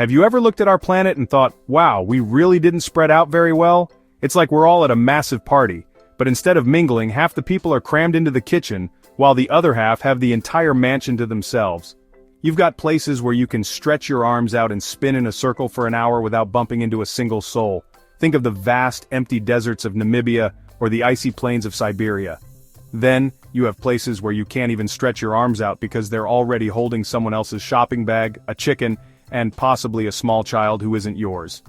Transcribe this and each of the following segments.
Have you ever looked at our planet and thought, wow, we really didn't spread out very well? It's like we're all at a massive party, but instead of mingling, half the people are crammed into the kitchen, while the other half have the entire mansion to themselves. You've got places where you can stretch your arms out and spin in a circle for an hour without bumping into a single soul. Think of the vast, empty deserts of Namibia or the icy plains of Siberia. Then, you have places where you can't even stretch your arms out because they're already holding someone else's shopping bag, a chicken, and possibly a small child who isn't yours.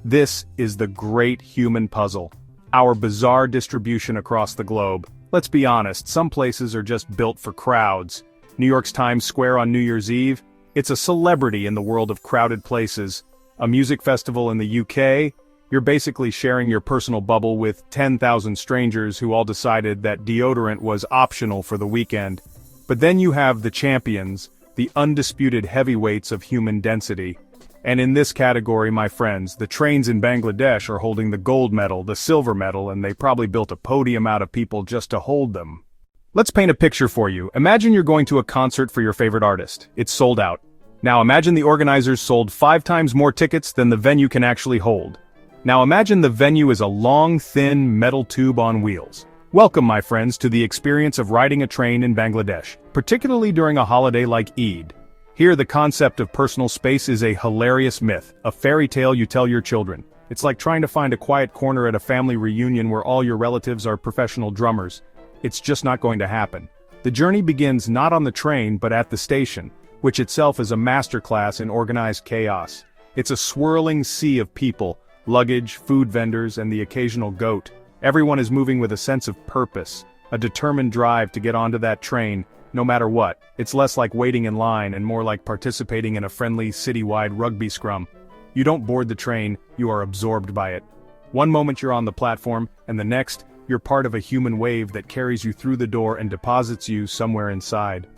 This is the great human puzzle. Our bizarre distribution across the globe. Let's be honest, some places are just built for crowds. New York's Times Square on New Year's Eve? It's a celebrity in the world of crowded places. A music festival in the UK? You're basically sharing your personal bubble with 10,000 strangers who all decided that deodorant was optional for the weekend. But then you have the champions, the undisputed heavyweights of human density. And in this category, my friends, the trains in Bangladesh are holding the gold medal, the silver medal, and they probably built a podium out of people just to hold them. Let's paint a picture for you. Imagine you're going to a concert for your favorite artist. It's sold out. Now imagine the organizers sold 5 times more tickets than the venue can actually hold. Now imagine the venue is a long, thin metal tube on wheels. Welcome, my friends, to the experience of riding a train in Bangladesh, particularly during a holiday like Eid. Here, the concept of personal space is a hilarious myth, a fairy tale you tell your children. It's like trying to find a quiet corner at a family reunion where all your relatives are professional drummers. It's just not going to happen. The journey begins not on the train but at the station, which itself is a masterclass in organized chaos. It's a swirling sea of people, luggage, food vendors, and the occasional goat. Everyone is moving with a sense of purpose, a determined drive to get onto that train, no matter what. It's less like waiting in line and more like participating in a friendly citywide rugby scrum. You don't board the train, you are absorbed by it. One moment you're on the platform, and the next, you're part of a human wave that carries you through the door and deposits you somewhere inside.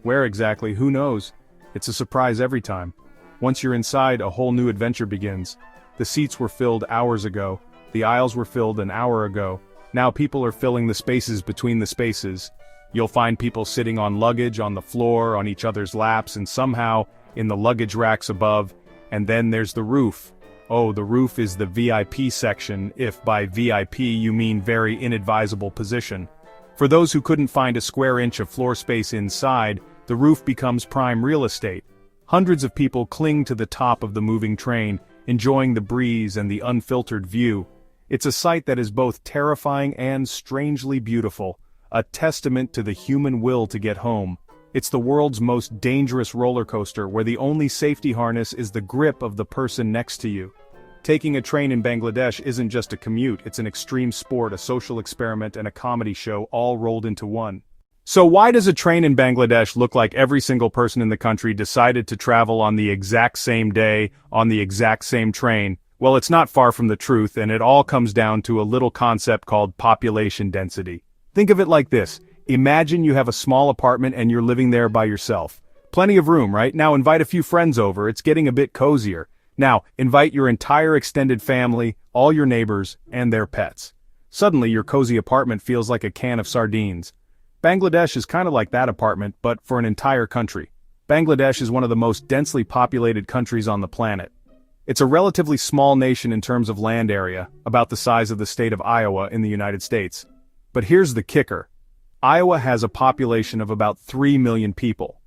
Where exactly, who knows? It's a surprise every time. Once you're inside, a whole new adventure begins. The seats were filled hours ago. The aisles were filled an hour ago. Now people are filling the spaces between the spaces. You'll find people sitting on luggage, on the floor, on each other's laps, and somehow, in the luggage racks above. And then there's the roof. Oh, the roof is the VIP section, if by VIP you mean very inadvisable position. For those who couldn't find a square inch of floor space inside, the roof becomes prime real estate. Hundreds of people cling to the top of the moving train, enjoying the breeze and the unfiltered view. It's a sight that is both terrifying and strangely beautiful, a testament to the human will to get home. It's the world's most dangerous roller coaster where the only safety harness is the grip of the person next to you. Taking a train in Bangladesh isn't just a commute, it's an extreme sport, a social experiment, and a comedy show all rolled into one. So why does a train in Bangladesh look like every single person in the country decided to travel on the exact same day, on the exact same train? Well, it's not far from the truth, and it all comes down to a little concept called population density. Think of it like this. Imagine you have a small apartment and you're living there by yourself. Plenty of room, right? Now invite a few friends over, it's getting a bit cozier. Now, invite your entire extended family, all your neighbors, and their pets. Suddenly your cozy apartment feels like a can of sardines. Bangladesh is kind of like that apartment, but for an entire country. Bangladesh is one of the most densely populated countries on the planet. It's a relatively small nation in terms of land area, about the size of the state of Iowa in the United States. But here's the kicker. Iowa has a population of about 3 million people.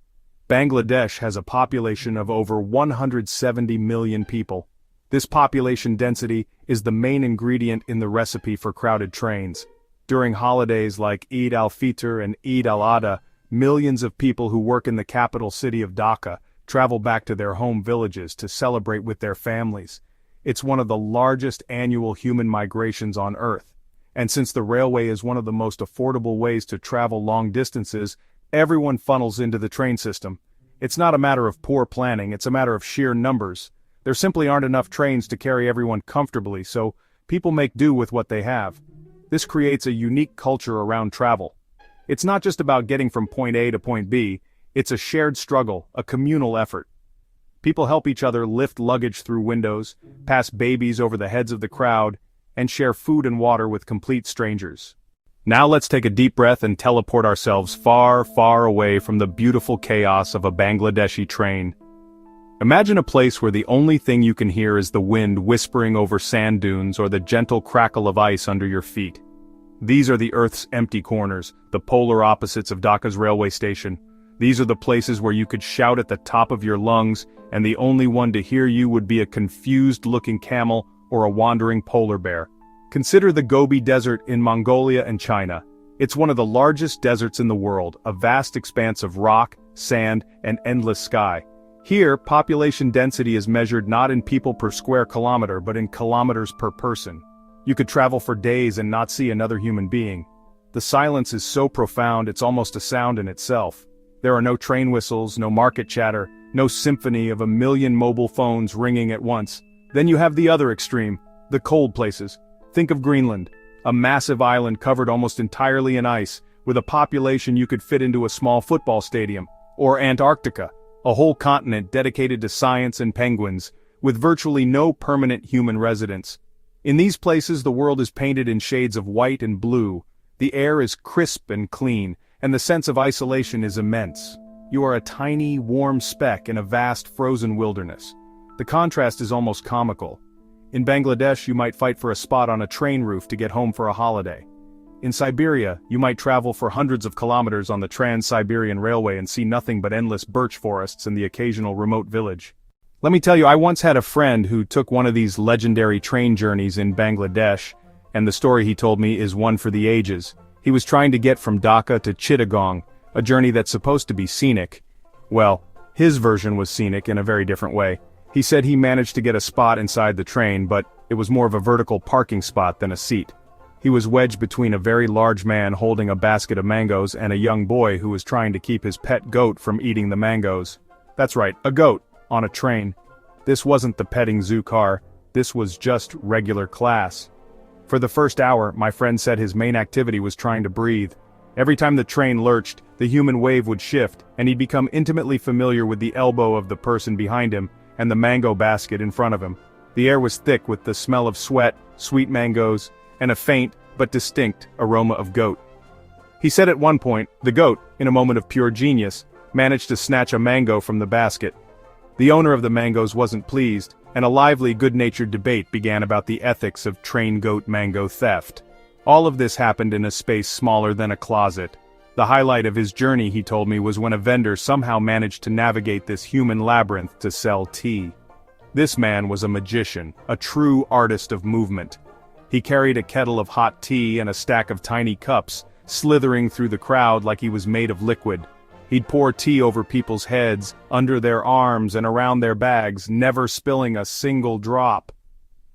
Bangladesh has a population of over 170 million people. This population density is the main ingredient in the recipe for crowded trains. During holidays like Eid al-Fitr and Eid al-Adha, millions of people who work in the capital city of Dhaka travel back to their home villages to celebrate with their families. It's one of the largest annual human migrations on Earth. And since the railway is one of the most affordable ways to travel long distances, everyone funnels into the train system. It's not a matter of poor planning, it's a matter of sheer numbers. There simply aren't enough trains to carry everyone comfortably, so people make do with what they have. This creates a unique culture around travel. It's not just about getting from point A to point B, it's a shared struggle, a communal effort. People help each other lift luggage through windows, pass babies over the heads of the crowd, and share food and water with complete strangers. Now let's take a deep breath and teleport ourselves far, far away from the beautiful chaos of a Bangladeshi train. Imagine a place where the only thing you can hear is the wind whispering over sand dunes or the gentle crackle of ice under your feet. These are the Earth's empty corners, the polar opposites of Dhaka's railway station. These are the places where you could shout at the top of your lungs, and the only one to hear you would be a confused-looking camel or a wandering polar bear. Consider the Gobi Desert in Mongolia and China. It's one of the largest deserts in the world, a vast expanse of rock, sand, and endless sky. Here, population density is measured not in people per square kilometer but in kilometers per person. You could travel for days and not see another human being. The silence is so profound it's almost a sound in itself. There are no train whistles, no market chatter, no symphony of a million mobile phones ringing at once. Then you have the other extreme, the cold places. Think of Greenland, a massive island covered almost entirely in ice, with a population you could fit into a small football stadium. Or Antarctica, a whole continent dedicated to science and penguins, with virtually no permanent human residence. In these places the world is painted in shades of white and blue, the air is crisp and clean, and the sense of isolation is immense. You are a tiny, warm speck in a vast frozen wilderness. The contrast is almost comical. In Bangladesh you might fight for a spot on a train roof to get home for a holiday. In Siberia, you might travel for hundreds of kilometers on the Trans-Siberian Railway and see nothing but endless birch forests and the occasional remote village. Let me tell you, I once had a friend who took one of these legendary train journeys in Bangladesh, and the story he told me is one for the ages. He was trying to get from Dhaka to Chittagong, a journey that's supposed to be scenic. Well, his version was scenic in a very different way. He said he managed to get a spot inside the train, but it was more of a vertical parking spot than a seat. He was wedged between a very large man holding a basket of mangoes and a young boy who was trying to keep his pet goat from eating the mangoes. That's right, a goat, on a train. This wasn't the petting zoo car, this was just regular class. For the first hour, my friend said his main activity was trying to breathe. Every time the train lurched, the human wave would shift, and he'd become intimately familiar with the elbow of the person behind him and the mango basket in front of him. The air was thick with the smell of sweat, sweet mangoes, and a faint, but distinct, aroma of goat. He said at one point, the goat, in a moment of pure genius, managed to snatch a mango from the basket. The owner of the mangoes wasn't pleased, and a lively, good-natured debate began about the ethics of train goat mango theft. All of this happened in a space smaller than a closet. The highlight of his journey, he told me, was when a vendor somehow managed to navigate this human labyrinth to sell tea. This man was a magician, a true artist of movement. He carried a kettle of hot tea and a stack of tiny cups, slithering through the crowd like he was made of liquid. He'd pour tea over people's heads, under their arms and around their bags, never spilling a single drop.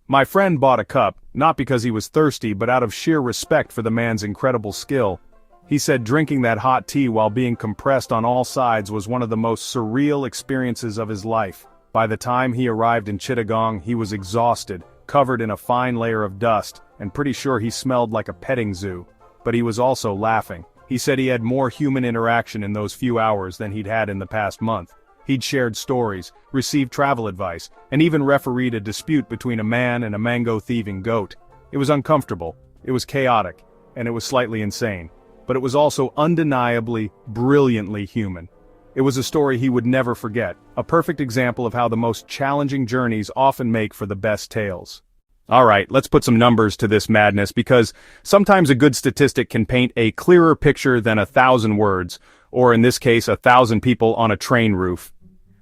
My friend bought a cup, not because he was thirsty but out of sheer respect for the man's incredible skill. He said drinking that hot tea while being compressed on all sides was one of the most surreal experiences of his life. By the time he arrived in Chittagong, he was exhausted, covered in a fine layer of dust, and pretty sure he smelled like a petting zoo. But he was also laughing. He said he had more human interaction in those few hours than he'd had in the past month. He'd shared stories, received travel advice, and even refereed a dispute between a man and a mango-thieving goat. It was uncomfortable, it was chaotic, and it was slightly insane. But it was also undeniably, brilliantly human. It was a story he would never forget, a perfect example of how the most challenging journeys often make for the best tales. Alright, let's put some numbers to this madness because sometimes a good statistic can paint a clearer picture than 1,000 words, or in this case 1,000 people on a train roof.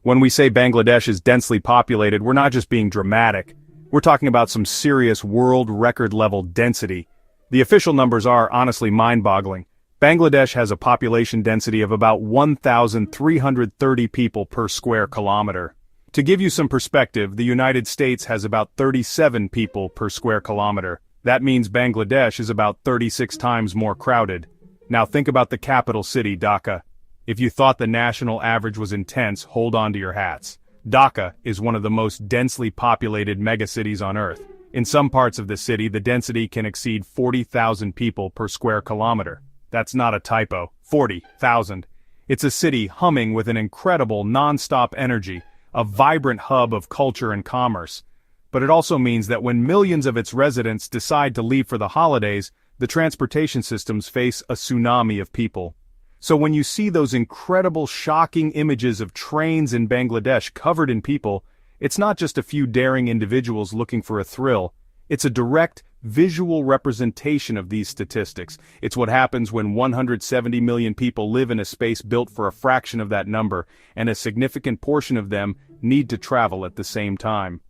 When we say Bangladesh is densely populated, we're not just being dramatic. We're talking about some serious world record level density. The official numbers are honestly mind-boggling. Bangladesh has a population density of about 1,330 people per square kilometer. To give you some perspective, the United States has about 37 people per square kilometer. That means Bangladesh is about 36 times more crowded. Now think about the capital city, Dhaka. If you thought the national average was intense, hold on to your hats. Dhaka is one of the most densely populated megacities on Earth. In some parts of the city, the density can exceed 40,000 people per square kilometer. That's not a typo. 40,000. It's a city humming with an incredible non-stop energy, a vibrant hub of culture and commerce. But it also means that when millions of its residents decide to leave for the holidays, the transportation systems face a tsunami of people. So when you see those incredible, shocking images of trains in Bangladesh covered in people, it's not just a few daring individuals looking for a thrill, it's a direct, visual representation of these statistics. It's what happens when 170 million people live in a space built for a fraction of that number, and a significant portion of them need to travel at the same time.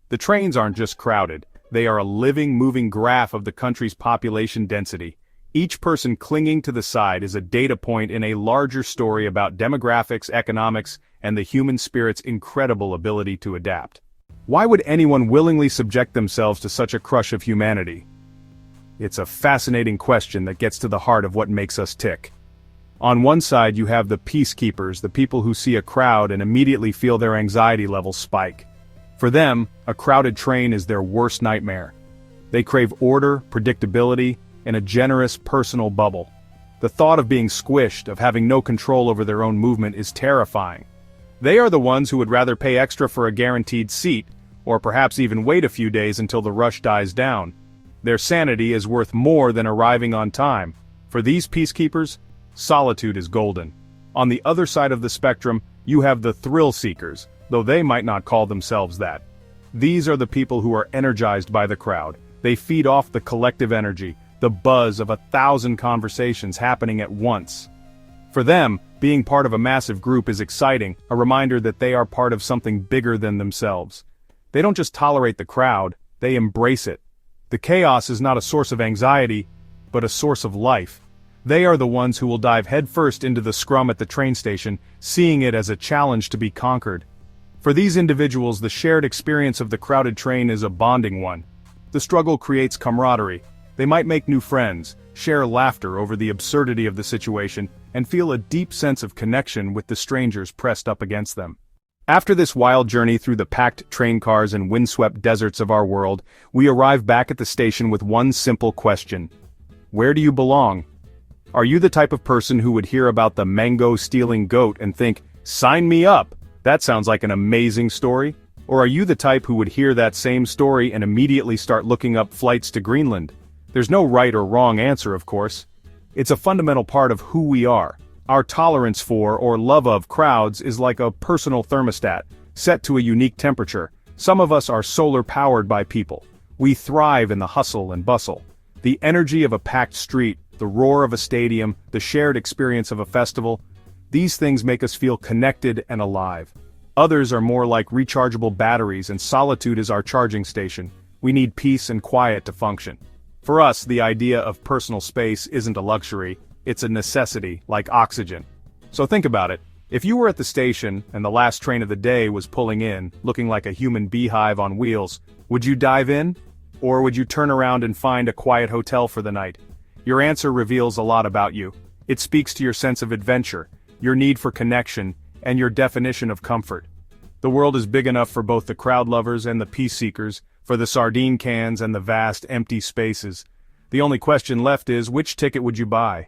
The trains aren't just crowded, they are a living, moving graph of the country's population density. Each person clinging to the side is a data point in a larger story about demographics, economics, and the human spirit's incredible ability to adapt. Why would anyone willingly subject themselves to such a crush of humanity? It's a fascinating question that gets to the heart of what makes us tick. On one side you have the peacekeepers, the people who see a crowd and immediately feel their anxiety levels spike. For them, a crowded train is their worst nightmare. They crave order, predictability, and a generous personal bubble. The thought of being squished, of having no control over their own movement is terrifying. They are the ones who would rather pay extra for a guaranteed seat, or perhaps even wait a few days until the rush dies down. Their sanity is worth more than arriving on time. For these peacekeepers, solitude is golden. On the other side of the spectrum, you have the thrill seekers, though they might not call themselves that. These are the people who are energized by the crowd. They feed off the collective energy, the buzz of 1,000 conversations happening at once. For them, being part of a massive group is exciting, a reminder that they are part of something bigger than themselves. They don't just tolerate the crowd, they embrace it. The chaos is not a source of anxiety, but a source of life. They are the ones who will dive headfirst into the scrum at the train station, seeing it as a challenge to be conquered. For these individuals, the shared experience of the crowded train is a bonding one. The struggle creates camaraderie. They might make new friends, share laughter over the absurdity of the situation, and feel a deep sense of connection with the strangers pressed up against them. After this wild journey through the packed train cars and windswept deserts of our world, we arrive back at the station with one simple question. Where do you belong? Are you the type of person who would hear about the mango-stealing goat and think, "Sign me up! That sounds like an amazing story"? Or are you the type who would hear that same story and immediately start looking up flights to Greenland? There's no right or wrong answer, of course. It's a fundamental part of who we are. Our tolerance for or love of crowds is like a personal thermostat, set to a unique temperature. Some of us are solar-powered by people. We thrive in the hustle and bustle. The energy of a packed street, the roar of a stadium, the shared experience of a festival, these things make us feel connected and alive. Others are more like rechargeable batteries, and solitude is our charging station. We need peace and quiet to function. For us, the idea of personal space isn't a luxury, it's a necessity, like oxygen. So think about it. If you were at the station, and the last train of the day was pulling in, looking like a human beehive on wheels, would you dive in? Or would you turn around and find a quiet hotel for the night? Your answer reveals a lot about you. It speaks to your sense of adventure, your need for connection, and your definition of comfort. The world is big enough for both the crowd lovers and the peace seekers, for the sardine cans and the vast, empty spaces. The only question left is, which ticket would you buy?